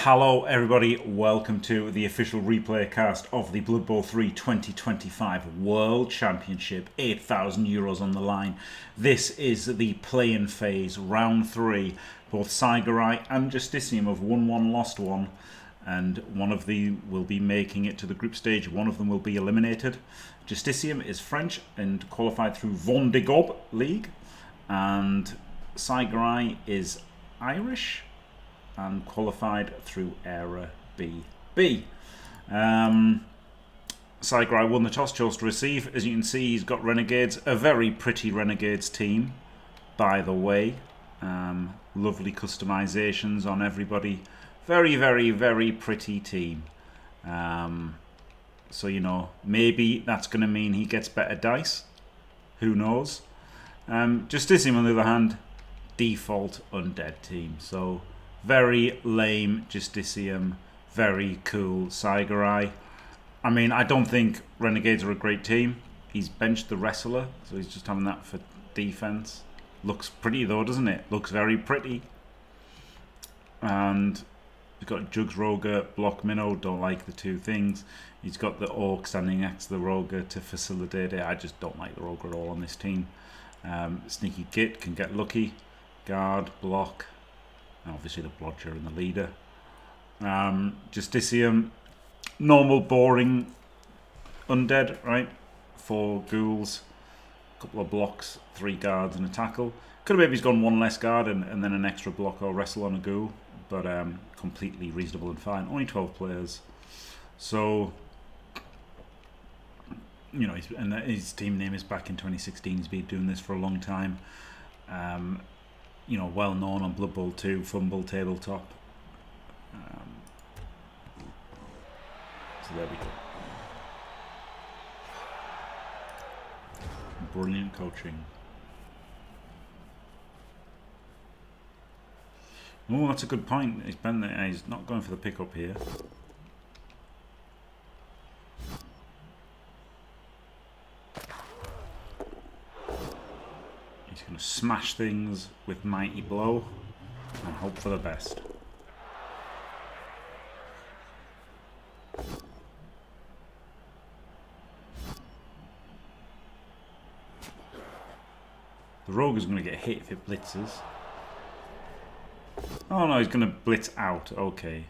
Hello everybody, welcome to the official replay cast of the Blood Bowl 3 2025 World Championship, €8,000 on the line. This is the play-in phase, round 3. Both Saigorei and Justicium have won one, lost one, and one of them will be making it to the group stage, one of them will be eliminated. Justicium is French and qualified through Vendée Globe League, and Saigorei is Irish and qualified through Era BB. Saigorei won the toss, chose to receive. As you can see, he's got Renegades, a very pretty Renegades team, by the way. Lovely customizations on everybody. Very, very, very pretty team. So, you know, maybe that's going to mean he gets better dice. Who knows? Justicium, on the other hand, default undead team. So, very lame Justicium, very cool Saigorei. I mean, I don't think Renegades are a great team. He's benched the Wrestler, so he's just having that for defense. Looks pretty though, doesn't it? Looks very pretty. And he's got Jugs Roger, Block Minnow, don't like the two things. He's got the Orc standing next to the Roger to facilitate it. I just don't like the Roger at all on this team. Sneaky Git can get lucky. Guard, block. And obviously the Blodger and the leader. Justicium, normal boring undead, right? 4 ghouls, a couple of blocks, 3 guards and a tackle. Could have maybe he's gone 1 less guard and then an extra block or wrestle on a ghoul, but completely reasonable and fine. Only 12 players, so you know, his team name is back in 2016. He's been doing this for a long time. You know, well known on Blood Bowl 2, Fumble, Tabletop. So there we go. Brilliant coaching. Oh, that's a good point. He's not going for the pickup here. He's going to smash things with Mighty Blow and hope for the best. The Rogue is going to get hit if it blitzes. Oh no, he's going to blitz out. Okay.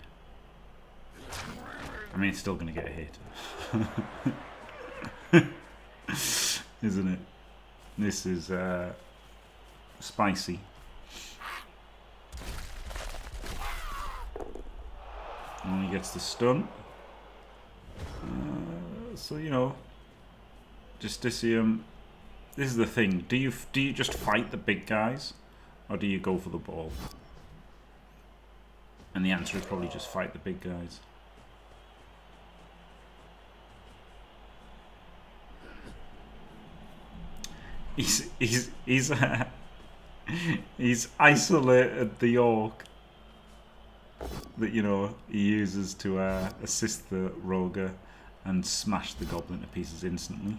I mean, it's still going to get hit. Isn't it? This is spicy. And he gets the stun. So, you know, Justicium. This is the thing. Do you just fight the big guys, or do you go for the ball? And the answer is probably just fight the big guys. He's isolated the Orc that, you know, he uses to assist the Roger and smash the Goblin to pieces instantly.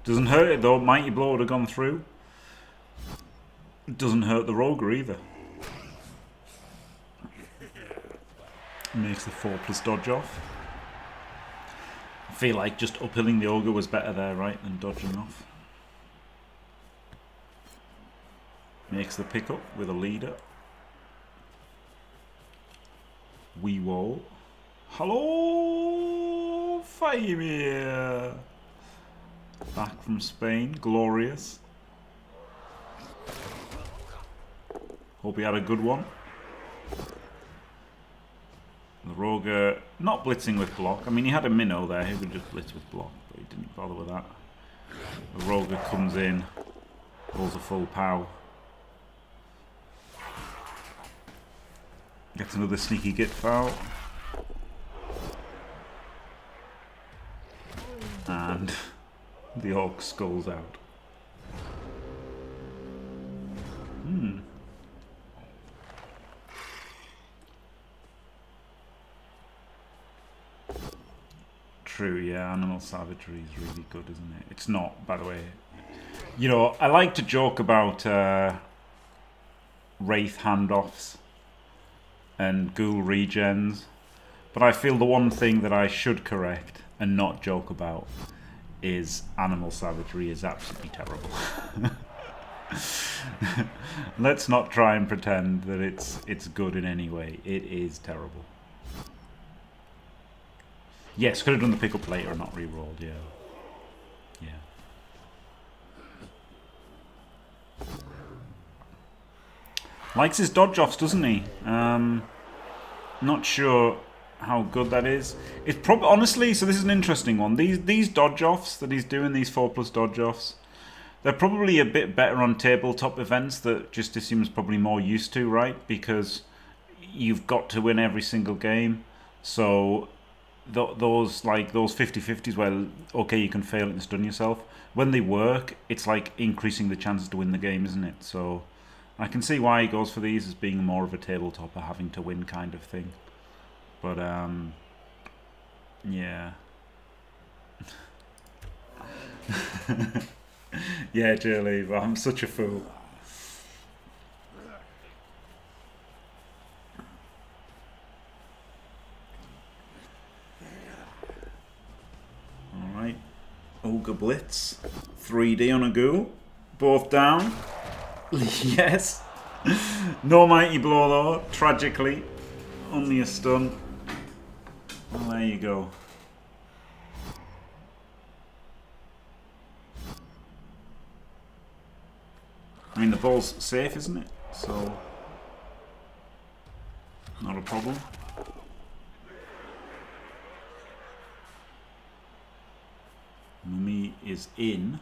Doesn't hurt it though. Mighty Blow would have gone through. Doesn't hurt the Roger either. Makes the 4+ dodge off. I feel like just uphilling the Ogre was better there, right, than dodging off. Makes the pickup with a leader. Weewall. Hello, Fabian. Back from Spain, glorious. Hope he had a good one. The Roger not blitzing with block. I mean, he had a minnow there. He could just blitz with block, but he didn't bother with that. The Roger comes in, rolls a full pow. Gets another sneaky git foul. And the Orc skulls out. True, yeah, animal savagery is really good, isn't it? It's not, by the way. You know, I like to joke about Wraith handoffs and ghoul regens. But I feel the one thing that I should correct and not joke about is animal savagery is absolutely terrible. Let's not try and pretend that it's good in any way. It is terrible. Yes, could have done the pickup later and not re-rolled, yeah. Yeah. Likes his dodge offs, doesn't he? Not sure how good that is. It's probably honestly. So this is an interesting one. These dodge offs that he's doing, these 4+ dodge offs, they're probably a bit better on tabletop events that Justicium's probably more used to, right? Because you've got to win every single game. So those 50-50s where okay you can fail it and stun yourself, when they work, it's like increasing the chances to win the game, isn't it? So I can see why he goes for these as being more of a tabletop, a having to win kind of thing. But yeah. Yeah, Julie, I'm such a fool. Alright. Ogre Blitz. 3D on a ghoul. Both down. Yes. No mighty blow though, tragically. Only a stun. Well, there you go. I mean, the ball's safe, isn't it? So, not a problem. Mummy is in.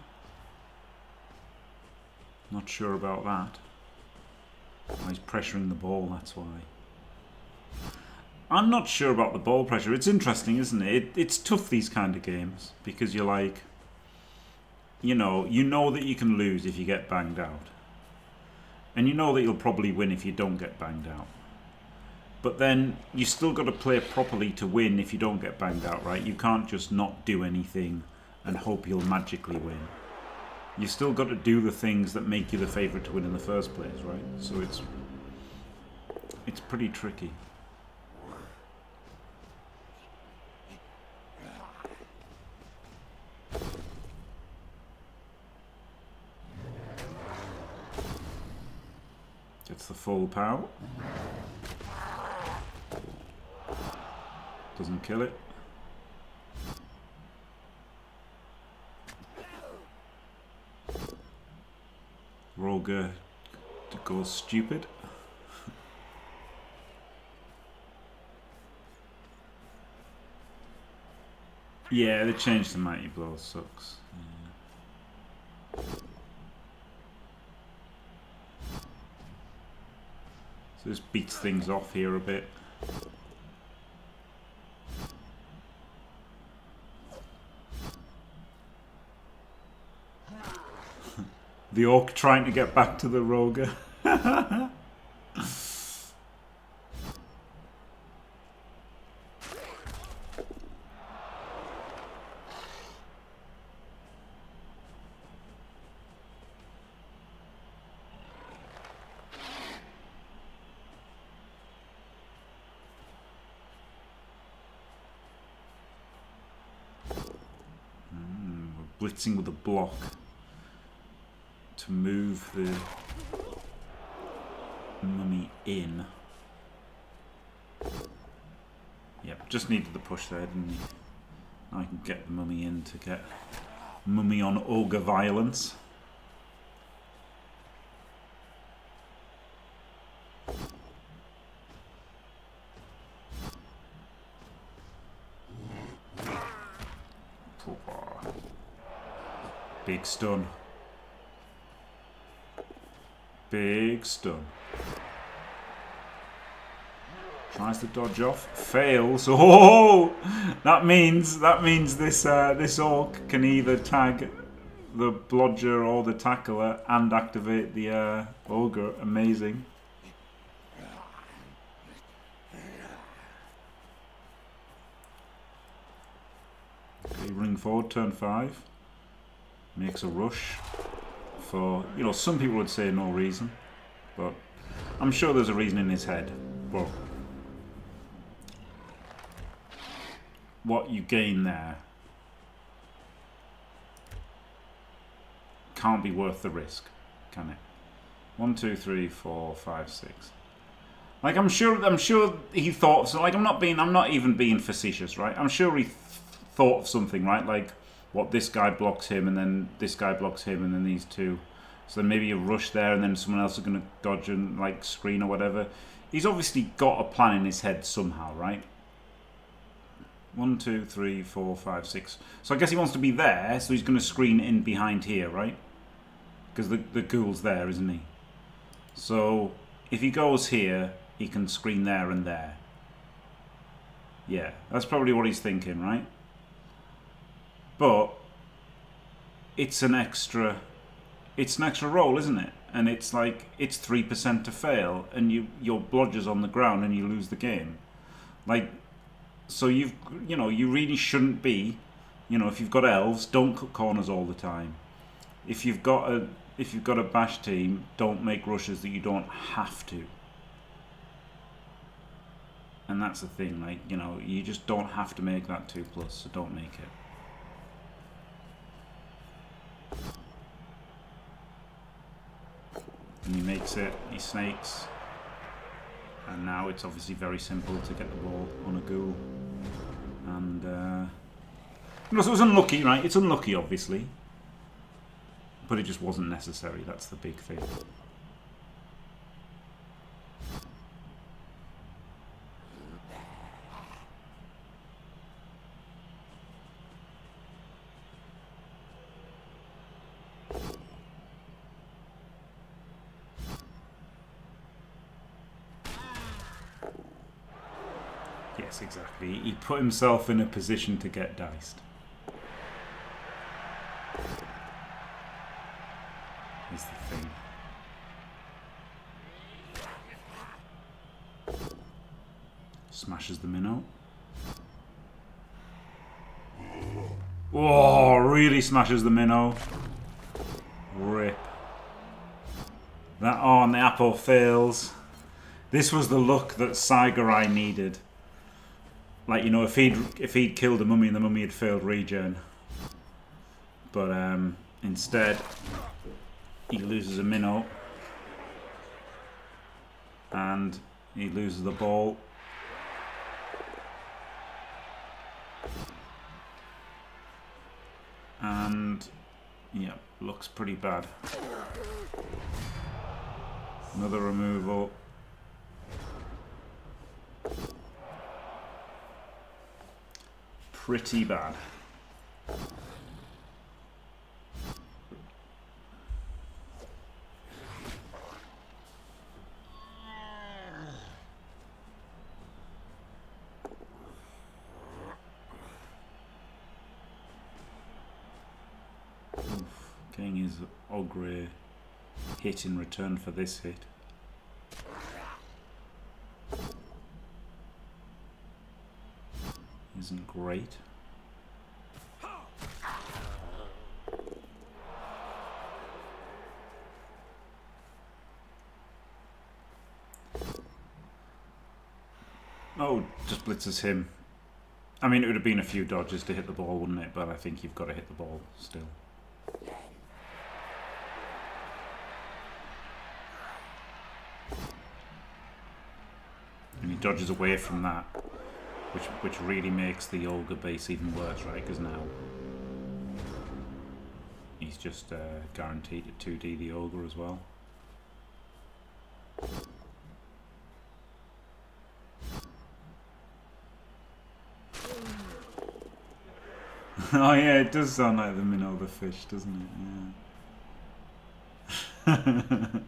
Not sure about that. Oh, he's pressuring the ball, that's why. I'm not sure about the ball pressure. It's interesting, isn't it? It's tough, these kind of games, because you're like, you know that you can lose if you get banged out. And you know that you'll probably win if you don't get banged out. But then you still got to play properly to win if you don't get banged out, right? You can't just not do anything and hope you'll magically win. You still got to do the things that make you the favourite to win in the first place, right? So it's pretty tricky. Gets the full power. Doesn't kill it. Rogue goes stupid. Yeah, they changed the mighty blow. Sucks. Yeah. So this beats things off here a bit. The orc trying to get back to the rogue. We're blitzing with a block to move the mummy in. Yep, just needed the push there, didn't he? Now I can get the mummy in to get mummy on ogre violence. Big stun. Big stun. Tries to dodge off, fails. Oh, that means this this orc can either tag the blodger or the tackler and activate the ogre. Amazing. Okay, running forward, turn 5. Makes a rush for, you know, some people would say no reason, but I'm sure there's a reason in his head. But what you gain there can't be worth the risk, can it? 1, 2, 3, 4, 5, 6. Like, I'm sure he thought so. Like, I'm not even being facetious, right? I'm sure he thought of something, right? Like, what, this guy blocks him, and then this guy blocks him, and then these two. So then maybe a rush there, and then someone else is going to dodge and, like, screen or whatever. He's obviously got a plan in his head somehow, right? 1, 2, 3, 4, 5, 6. So I guess he wants to be there, so he's going to screen in behind here, right? Because the ghoul's there, isn't he? So if he goes here, he can screen there and there. Yeah, that's probably what he's thinking, right? But it's an extra roll, isn't it? And it's like, it's 3% to fail, and your blodger's on the ground and you lose the game. Like, so you really shouldn't be, if you've got elves, don't cut corners all the time. If you've got a bash team, don't make rushes that you don't have to. And that's the thing, like, you just don't have to make that 2+, so don't make it. And he makes it, he snakes. And now it's obviously very simple to get the ball on a ghoul. And, so it was unlucky, right? It's unlucky, obviously. But it just wasn't necessary, that's the big thing. Yes, exactly. He put himself in a position to get diced. Is the thing. Smashes the minnow. Oh, really smashes the minnow. Rip. And the apple fails. This was the luck that Saigorei needed. Like, if he'd killed a mummy and the mummy had failed regen. But instead, he loses a minnow. And he loses the ball. And, yeah, looks pretty bad. Another removal. Pretty bad. Getting his Ogre hit in return for this hit. Isn't great. Oh, just blitzes him. I mean, it would have been a few dodges to hit the ball, wouldn't it? But I think you've got to hit the ball still. And he dodges away from that, which really makes the Ogre base even worse, right? Because now he's just guaranteed to 2D the Ogre as well. Oh yeah, it does sound like the minnow the fish, doesn't it? Yeah.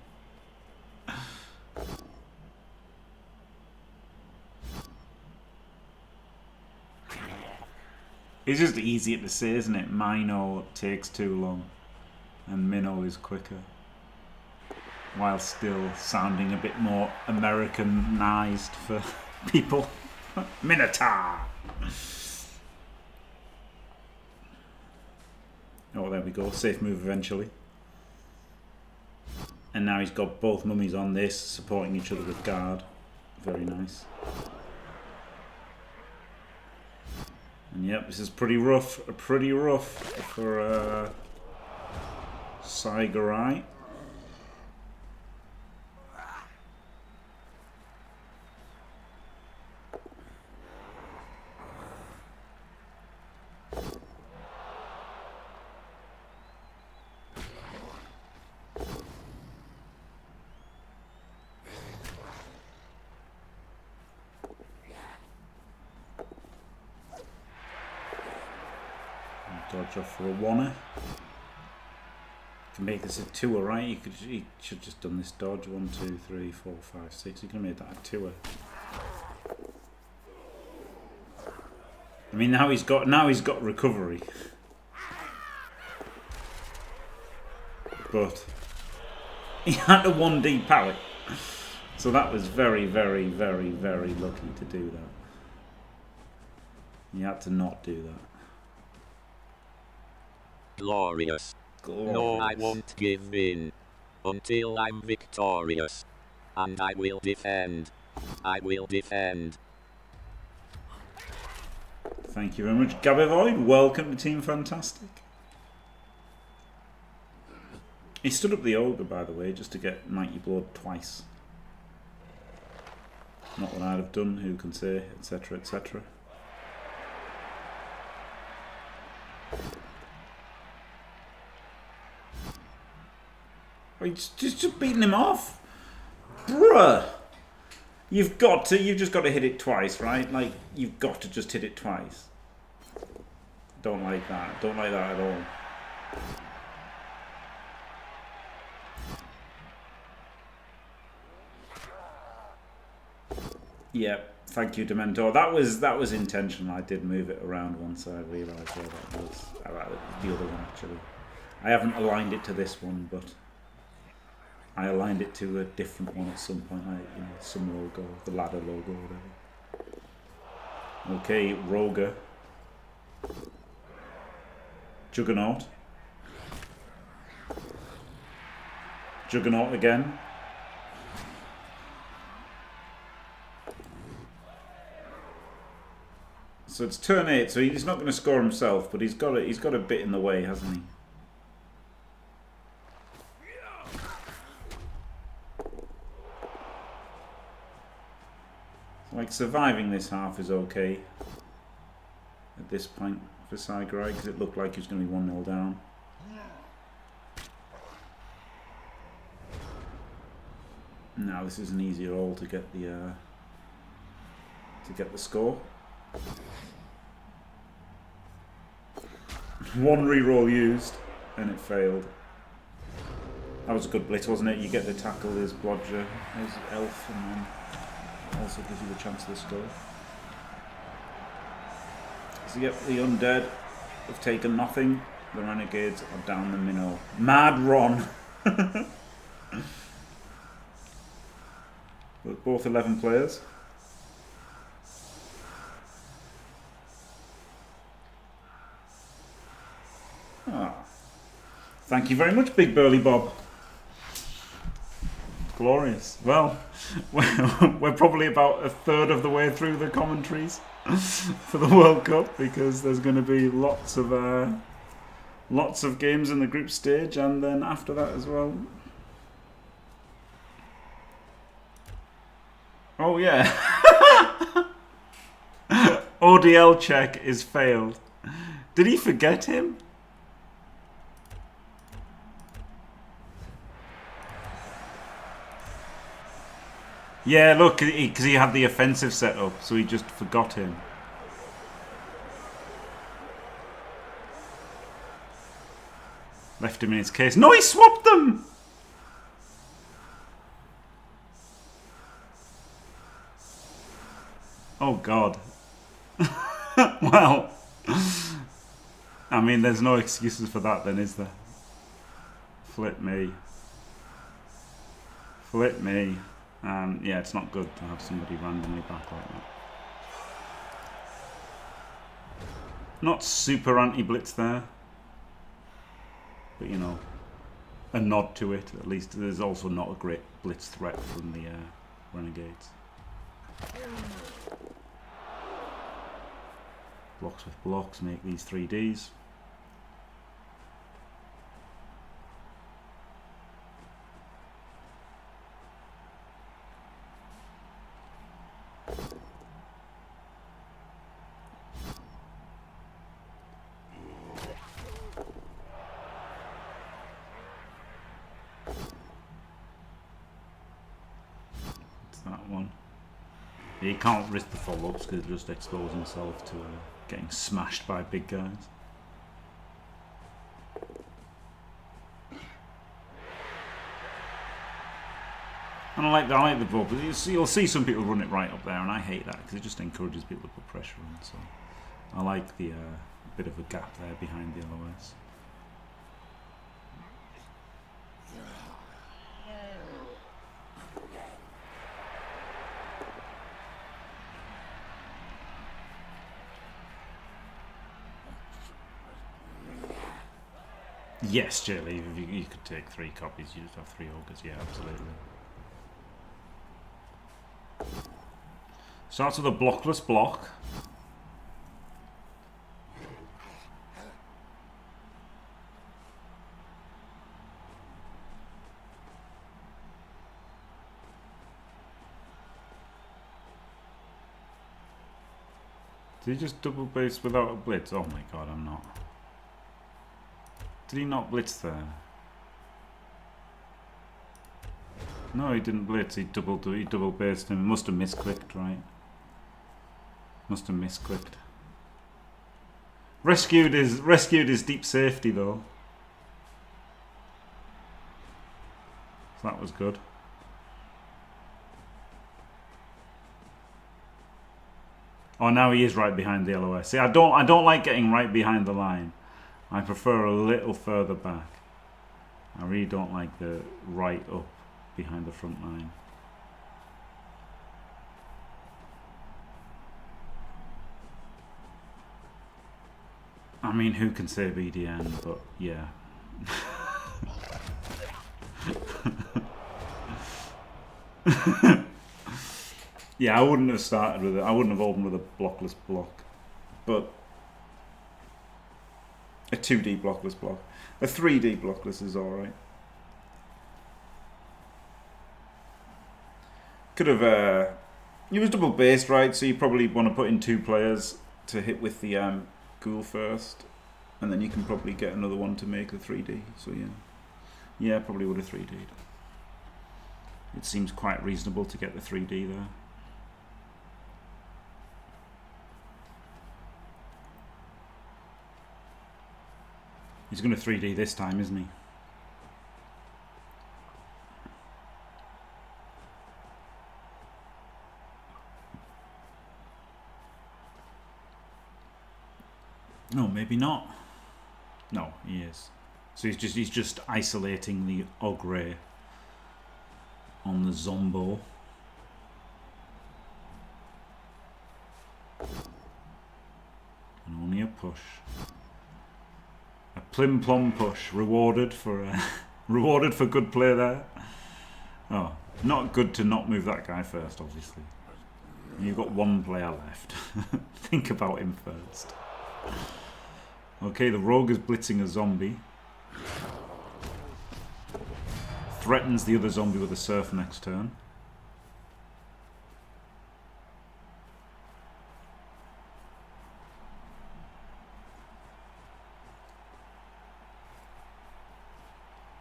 It's just easier to say, isn't it? Minnow takes too long, and minnow is quicker, while still sounding a bit more Americanized for people. Minotaur! Oh, there we go. Safe move eventually. And now he's got both mummies on this, supporting each other with guard. Very nice. And yep, this is pretty rough for Saigorei. Dodge off for a oneer. You can make this a tour, right? You should just done this dodge. 1, 2, 3, 4, 5, 6. You can make that a tour. I mean, now he's got recovery, but he had a 1D pallet, so that was very, very, very, very lucky to do that. You had to not do that. Glorious. No, I won't give in until I'm victorious. And I will defend. I will defend. Thank you very much, Gabivoid. Welcome to Team Fantastic. He stood up the ogre, by the way, just to get Mighty Blood twice. Not what I'd have done, who can say, etc., etc. He's just beating him off, bruh. You've just got to hit it twice, right? Like, you've got to just hit it twice. Don't like that. Don't like that at all. Yeah, thank you, Dementor. That was intentional. I did move it around once I realised where that was. The other one, actually. I haven't aligned it to this one, but I aligned it to a different one at some point, like, you know, some logo, the ladder logo, or whatever. Okay, Roger. Juggernaut. Juggernaut again. So it's turn 8, so he's not going to score himself, but he's got a bit in the way, hasn't he? Like, surviving this half is okay at this point for Saigorei, because it looked like he was going to be 1-0 down. Now this is an easier all to get the score. One reroll used, and it failed. That was a good blitz, wasn't it? You get the tackle, there's Blodger, there's Elf, and then also gives you the chance of the score. So yep, the undead have taken nothing. The renegades are down the minnow. Mad Ron! Both 11 players. Ah. Thank you very much, Big Burly Bob. Glorious. Well, we're probably about a third of the way through the commentaries for the World Cup, because there's going to be lots of games in the group stage, and then after that as well. Oh yeah. ODL check is failed. Did he forget him? Yeah, look, because he had the offensive set up, so he just forgot him. Left him in his case. No, he swapped them! Oh, God. Well, I mean, there's no excuses for that then, is there? Flip me. Flip me. Yeah, it's not good to have somebody randomly back like that. Not super anti-blitz there, but you know, a nod to it at least. There's also not a great blitz threat from the Renegades. Blocks with blocks make these 3Ds. That one. You can't risk the follow-ups because it just exposes himself to getting smashed by big guys. And I like the ball, but you'll see some people run it right up there, and I hate that because it just encourages people to put pressure on. So I like the bit of a gap there behind the LOS. Yes, Jelly, if you could take 3 copies, you'd have 3 ogres. Yeah, absolutely. Starts with a blockless block. Did he just double base without a blitz? Oh my god, I'm not. Did he not blitz there? No, he didn't blitz. He double based him. He must have misclicked, right? Must have misclicked. Rescued his deep safety though. So that was good. Oh, now he is right behind the LOS. See, I don't like getting right behind the line. I prefer a little further back. I really don't like the right up behind the front line. I mean, who can say BDN, but yeah. Yeah, I wouldn't have started with it. I wouldn't have opened with a blockless block. But a 2D blockless block. A 3D blockless is alright. Could have... He was double based, right? So you probably want to put in 2 players to hit with the ghoul first. And then you can probably get another one to make the 3D. So yeah. Yeah, probably would have 3D'd. It seems quite reasonable to get the 3D there. He's going to 3D this time, isn't he? No, maybe not. No, he is. So he's just isolating the Ogre on the Zombo. And only a push. A plim plom push, rewarded for good play there. Oh, not good to not move that guy first, obviously. You've got 1 player left. Think about him first. Okay, the rogue is blitzing a zombie. Threatens the other zombie with a surf next turn.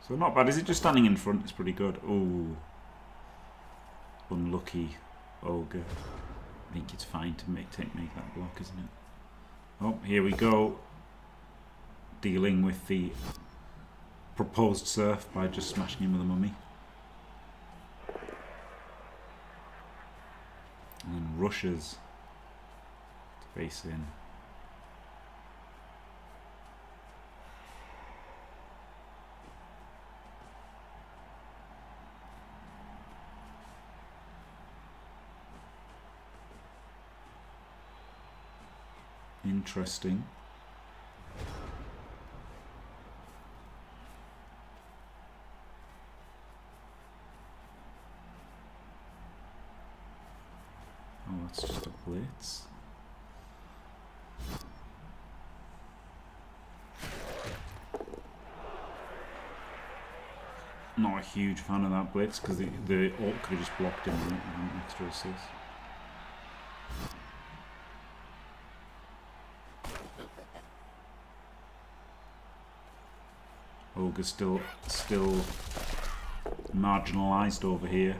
So not bad. Is it just standing in front? It's pretty good. Ooh. Unlucky ogre. I think it's fine to make that block, isn't it? Oh, here we go. Dealing with the proposed surf by just smashing him with a mummy. And then rushes to base in. Interesting. Oh, that's just a blitz. a huge fan of that blitz because the Orc could have just blocked him with an extra assist. Ogre's still marginalised over here.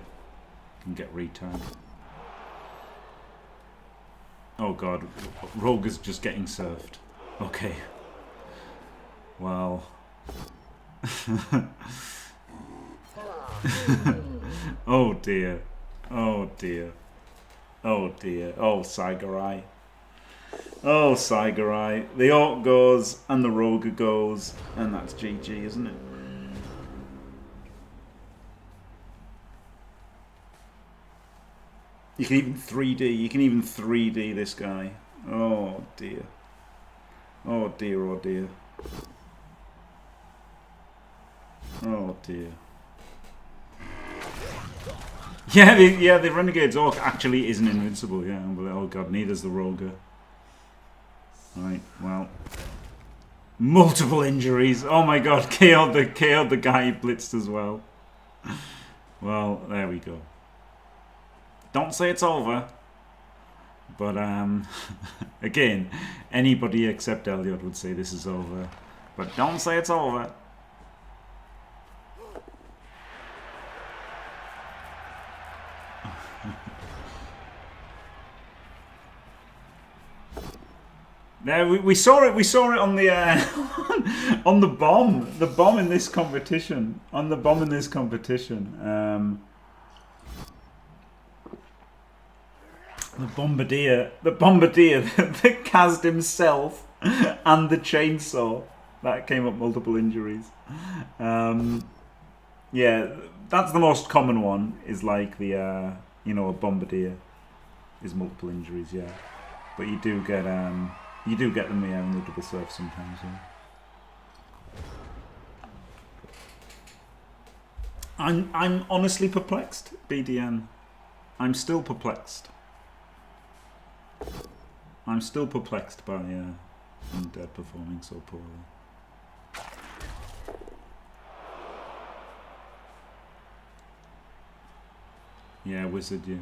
Can get retagged. Oh god, Rogue is just getting surfed. Okay. Well. Oh dear. Oh dear. Oh dear. Oh Saigorei. Oh Saigorei. The Orc goes and the Rogue goes, and that's GG, isn't it? You can even 3D. You can even 3D this guy. Oh dear. Oh dear. Oh dear. Oh dear. Yeah, the Renegade's Orc actually isn't invincible. Yeah. Oh god, neither's the Rogue. Right. Well. Multiple injuries. Oh my god, KO'd the guy he blitzed as well. Well, there we go. Don't say it's over. But, again, anybody except Elliot would say this is over. But don't say it's over. Now we saw it on the on the bomb in this competition. The bombardier that cast himself and the chainsaw that came up multiple injuries. Yeah, that's the most common one. Is like the a bombardier is multiple injuries. Yeah, but you do get them in the double surf sometimes. Yeah. I'm honestly perplexed, BDN. I'm still perplexed. I'm still perplexed by Undead performing so poorly. Yeah, Wizard, yeah.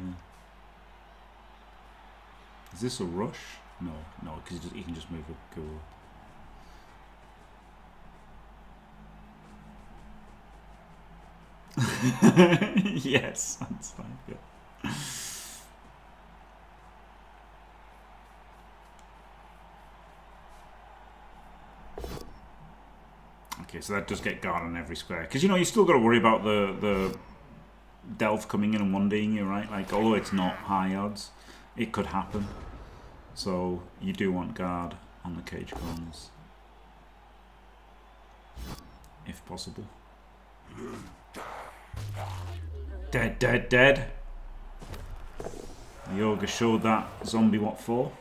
Is this a rush? No, because he can just move a ghoul. Yes, that's like it. Okay, so that does get guard on every square. Because, you still got to worry about the Delph coming in and one-daying you, right? Like, although it's not high odds, it could happen. So, you do want guard on the cage corners. If possible. Dead. The Ogre showed that zombie what for.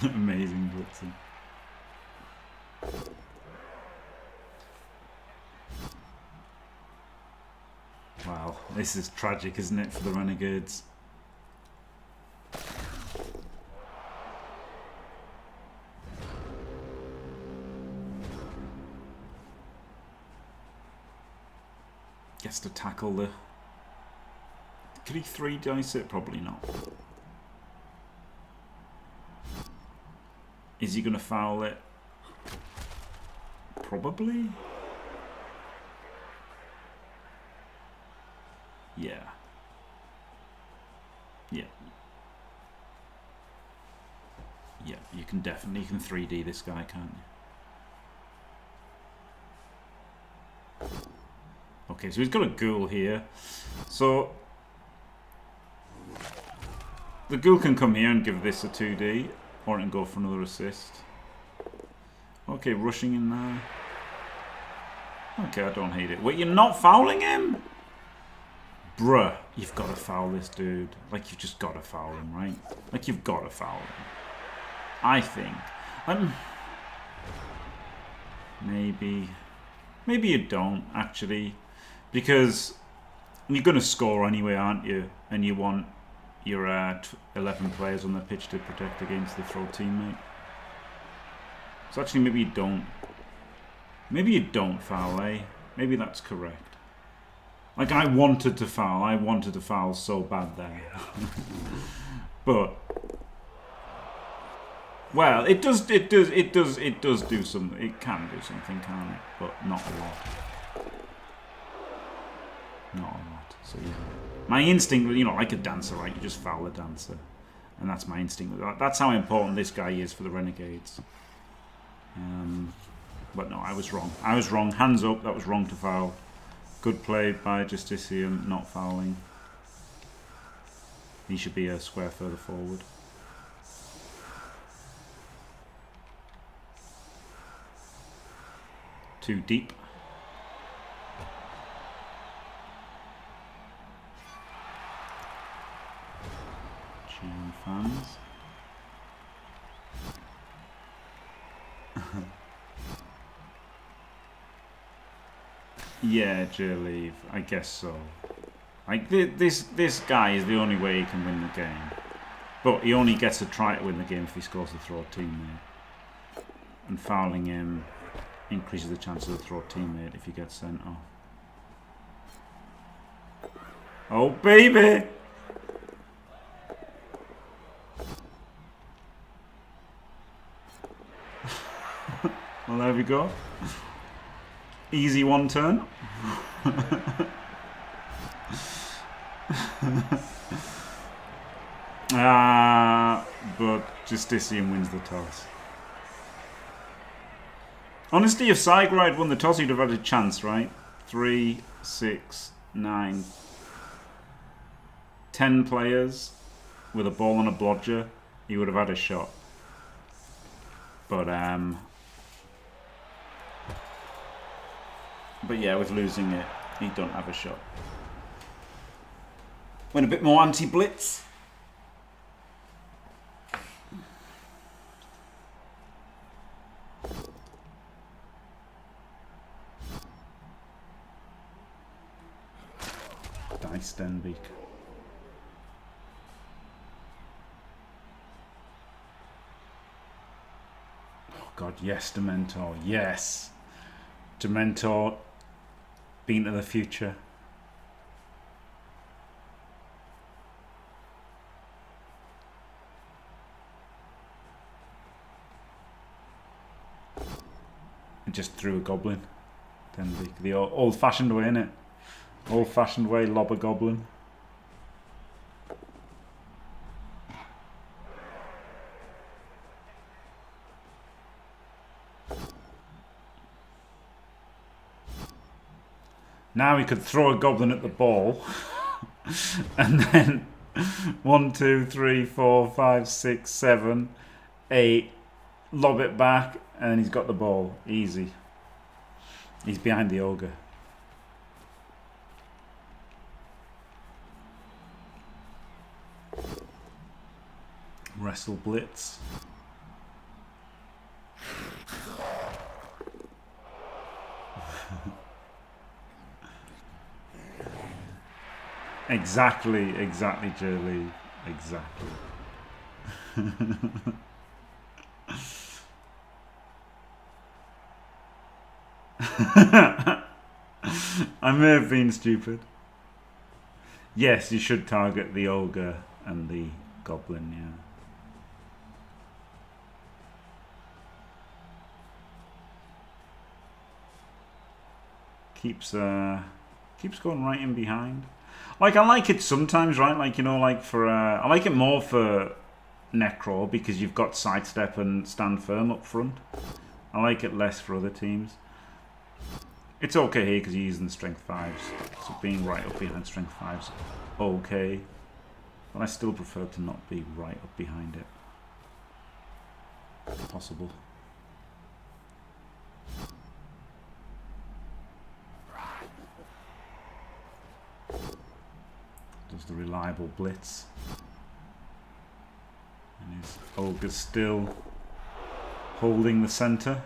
Amazing blitzing. Wow, this is tragic, isn't it, for the Renegades? Gets to tackle the... Could he 3-dice it? Probably not. Is he going to foul it? Probably. Yeah. Yeah, you can 3D this guy, can't you? Okay, so he's got a ghoul here. So the ghoul can come here and give this a 2D, or it can go for another assist. Okay, rushing in there. Okay, I don't hate it. Wait, you're not fouling him? Bruh, you've got to foul this dude. Like, you've just got to foul him, right? Like, you've got to foul him. I think. Maybe you don't, actually. Because you're going to score anyway, aren't you? And you want your 11 players on the pitch to protect against the throw teammate. So actually maybe you don't. Maybe you don't foul, eh? Maybe that's correct. Like, I wanted to foul. I wanted to foul so bad there. But... Well, it does do something. It can do something, can't it? But not a lot. Not a lot. So, yeah. My instinct, you know, like a dancer, right? You just foul a dancer. And that's my instinct. That's how important this guy is for the Renegades. But no, I was wrong. I was wrong. Hands up. That was wrong to foul. Good play by Justicium, not fouling. He should be a square further forward. Too deep. Cheering fans. Yeah, J-Leave. I guess so. Like, this guy is the only way he can win the game. But he only gets to try to win the game if he scores the throw teammate. And fouling him increases the chance of the throw teammate if he gets sent off. Oh, baby! Well, there we go. Easy one turn. But Justicium wins the toss. Honestly, if Saigorei had won the toss, he'd have had a chance, right? 3, 6, 9, 10 players with a ball and a blodger, he would have had a shot. But yeah, with losing it, he don't have a shot. Went a bit more anti-blitz. Dice Denbeek. Oh god, yes, Dementor, yes. Dementor, Being to the future. Just threw a goblin. Denbeek. The old-fashioned way, innit? Old-fashioned way, lob a goblin. Now he could throw a goblin at the ball. And then 1, 2, 3, 4, 5, 6, 7, 8. Lob it back. And he's got the ball. Easy. He's behind the ogre. Wrestle blitz. Exactly, J-Lee. Exactly. I may have been stupid. Yes, you should target the ogre and the goblin, yeah. Keeps going right in behind. Like, I like it sometimes, right? Like, you know, like for I like it more for Necro because you've got sidestep and stand firm up front. I like it less for other teams. It's okay here because you're using strength 5s, so being right up behind strength 5's okay, but I still prefer to not be right up behind it, if possible. Does the reliable blitz, and his ogre's still holding the center.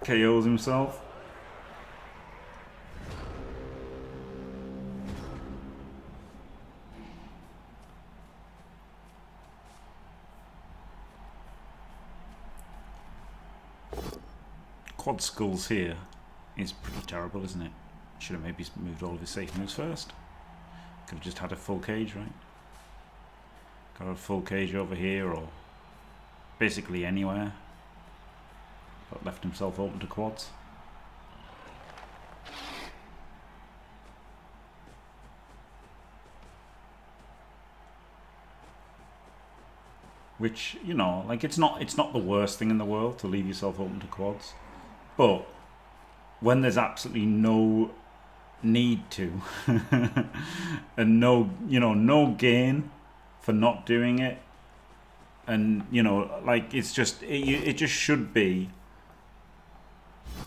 KOs himself. quad skulls here is pretty terrible, isn't it? Should have maybe moved all of his safe moves first. Could have just had a full cage, right? Got a full cage over here, or basically anywhere. But left himself open to quads. Which, you know, like it's not the worst thing in the world to leave yourself open to quads. But when there's absolutely no need to and no gain for not doing it, and like it just should be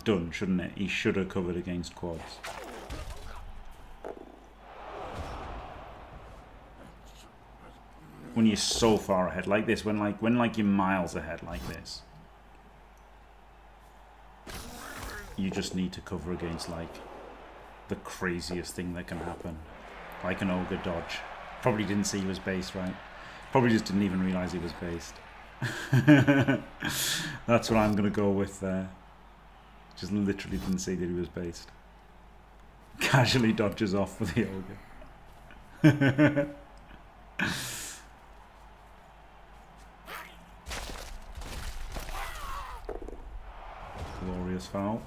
done, shouldn't it? He should have covered against quads. When you're so far ahead like this, when you're miles ahead like this, you just need to cover against like the craziest thing that can happen, like an ogre dodge. Probably didn't see he was based, right? Probably just didn't even realize he was based. That's what I'm gonna go with there. Just literally didn't see that he was based. Casually dodges off with the ogre. Glorious foul.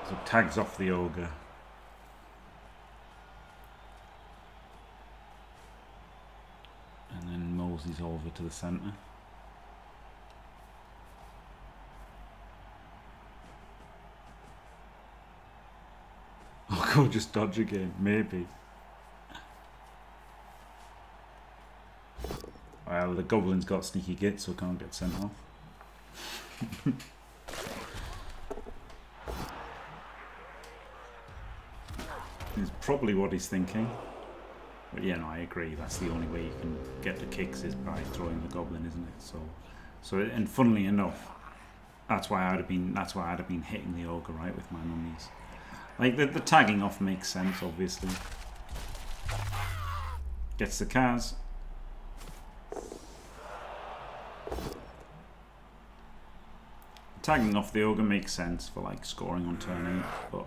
So tags off the ogre. And then moseys over to the centre. I'll go just dodge again, maybe. Well, the goblin's got sneaky git, so can't get sent off. Is probably what he's thinking. But yeah, no, I agree. That's the only way you can get the kicks is by throwing the goblin, isn't it? So, and funnily enough, that's why I'd have been hitting the ogre, right, with my mummies. Like the tagging off makes sense, obviously. Gets the Kaz. Tagging off the ogre makes sense for like scoring on turn 8, but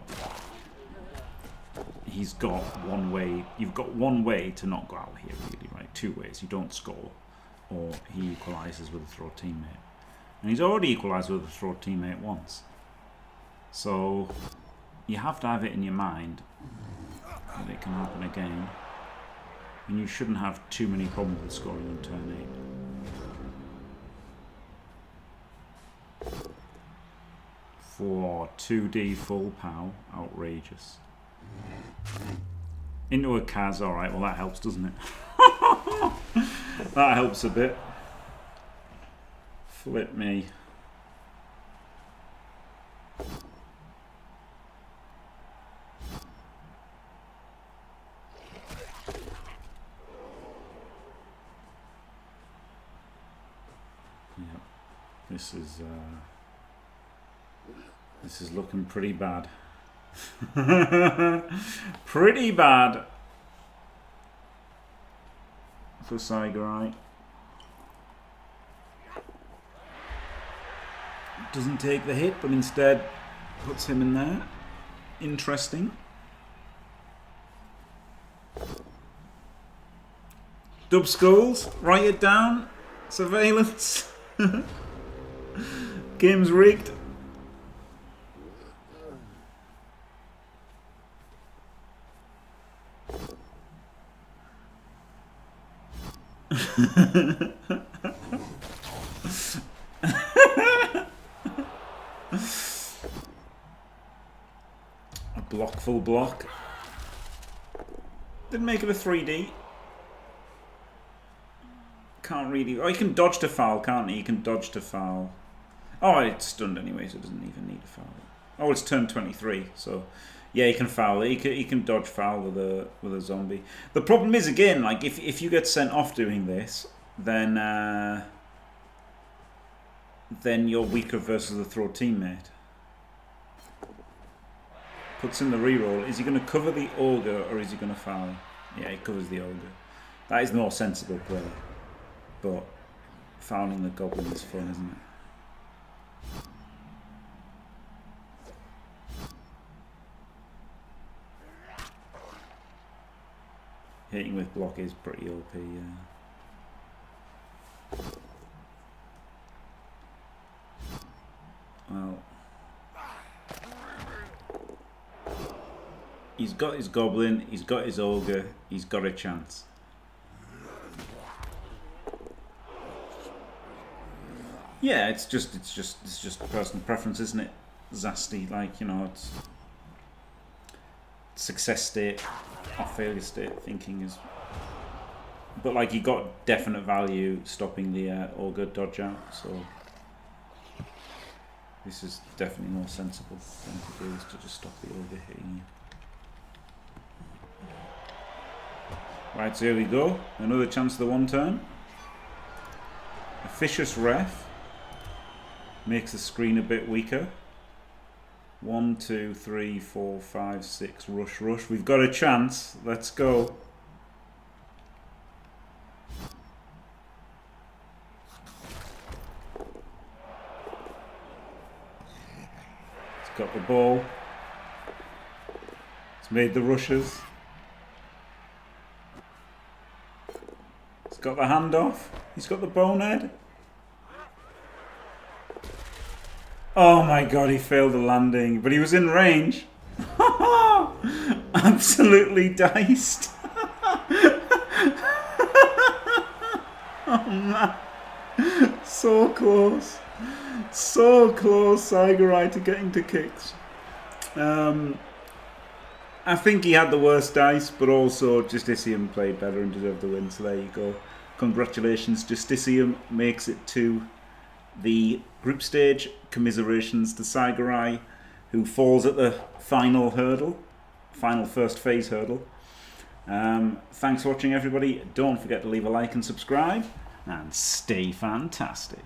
he's got one way. You've got one way to not go out here, really, right? Two ways. You don't score, or he equalises with a throw teammate, and he's already equalised with a throw teammate once. So you have to have it in your mind that it can happen again, and you shouldn't have too many problems with scoring on turn 8. For 2D full POW, outrageous. Into a Kaz, alright, well that helps, doesn't it? That helps a bit. Flip me. Yep. This is looking pretty bad. Pretty bad for Saigorei. Doesn't take the hit, but instead puts him in there. Interesting. Dub skulls, write it down. Surveillance. Game's rigged. A block, full block. Didn't make it a 3D. Can't really. Oh, he can dodge to foul, can't he? He can dodge to foul. Oh, it's stunned anyway, so it doesn't even need a foul. Oh, it's turn 23, so yeah, he can foul. He can dodge foul with a zombie. The problem is, again, like if you get sent off doing this, then you're weaker versus the throw teammate. Puts in the reroll. Is he going to cover the ogre or is he going to foul? Yeah, he covers the ogre. That is the more sensible play. But fouling the goblin is fun, isn't it? Hitting with block is pretty OP, yeah. Well, he's got his goblin, he's got his ogre, he's got a chance. Yeah, it's just personal preference, isn't it? Zasty, like, you know, it's success state or failure state thinking is. But like, he got definite value stopping the ogre dodge out, so this is definitely more sensible thing to do, is to just stop the ogre hitting you. Right, so here we go. Another chance of the one turn. Officious Ref makes the screen a bit weaker. 1, 2, 3, 4, 5, 6. Rush, rush. We've got a chance. Let's go. It's got the ball. It's made the rushes. It's got the handoff. He's got the bonehead. Oh my god, he failed the landing, but he was in range. Absolutely diced. Oh man. So close. So close, Saigorei, to getting to kicks. I think he had the worst dice, but also Justicium played better and deserved the win, so there you go. Congratulations, Justicium makes it to the group stage. Commiserations to Saigorei, who falls at the final hurdle, final first phase hurdle. Thanks for watching, everybody. Don't forget to leave a like and subscribe, and stay fantastic.